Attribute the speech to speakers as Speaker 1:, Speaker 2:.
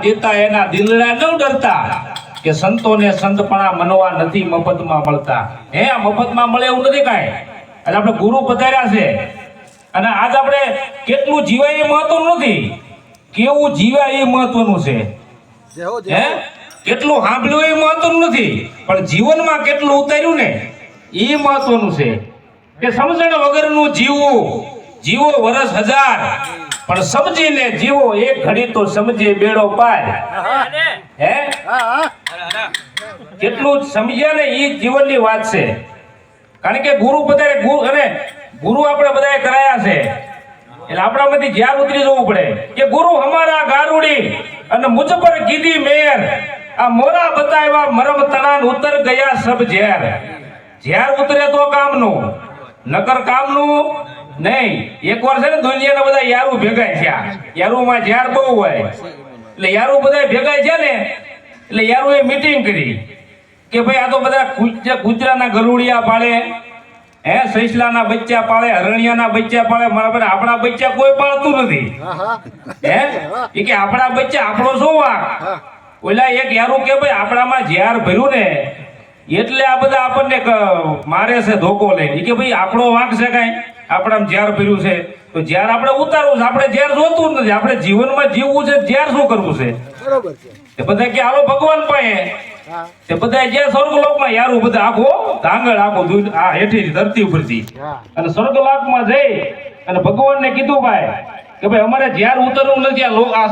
Speaker 1: દેતા એના દિલડા ન ડરતા કે સંતોને સંતપણા મનવા નથી મફતમાં મળતા. હે આ મફતમાં મળે એવું નથી કાંઈ. એટલે આપણે ગુરુ પધાર્યા છે અને આજ આપણે કેટલું જીવાય એ મહત્વનું નથી, કેવું જીવાય એ મહત્વનું છે. હે કેટલું સાંભળ્યું એ મહત્વનું નથી, પણ જીવનમાં કેટલું ઉતાર્યું ને એ મહત્વનું છે. કે સમજણ વગરનું જીવવું, જીવો વર્ષ 1000 પણ સમજીને જીવો એક ઘડી તો સમજે બેડો પાર. હે કેટલું સમજ્યા ને એ જીવનની વાત છે. કારણ કે ગુરુ બધાએ ગુરુ આપણે બધાએ કરાયા છે, એટલે આપણામાંથી જ્યાર ઉતરી જવું પડે કે ગુરુ હમારા ગારુડી અને મુझ પર કીધી મેર, આ મોરા બતાવ્યા મરમ તણાન ઉતર ગયા સબ ઝેર. ઝેર ઉતરે તો કામનું, નકર કામનું નહીં. એકવાર છે ને દુનિયાના બધા યારું ભેગા થયા, યારુમાં ઝેર બહુ હોય એટલે યારું બધા ભેગા થયા ને એટલે યારું એ મીટિંગ કરી કે ભાઈ આ તો બધા કૂતરાના ગરુડિયા પાળે, હે સૈસલાના બચ્ચા પાળે, હરણિયાના બચ્ચા પાળે, મારા પર આપણા બચ્ચા કોઈ પાળતું નથી. હે એ કે આપણા બચ્ચા આપણો શું વાંક? ઓલા એક યારું કે ભાઈ આપણામાં ઝેર ભર્યું ને એટલે આ બધા આપણને મારે છે ધોકો લઈને. એ કે ભાઈ આપણો વાંક છે કાંઈ? આપણામાં ઝેર ભર્યું છે તો ઝેર આપણે ઉતારવું છે. આપણે ઝેર જોતું નથી, આપણે જીવનમાં જીવવું છે. ઝેર શું કરવું છે? બરોબર છે. તે બધા કે હાલો ભગવાન પાસે. તે બધા જે સ્વર્ગલોકમાં યારું બધા આખો ધાંગળ આખો દૂધ આ હેઠી ધરતી ઉપરથી અને સ્વર્ગલોકમાં જઈ અને ભગવાનને કીધું ભાઈ કે ભાઈ અમારે ઝેર ઉતરવું નથી. આ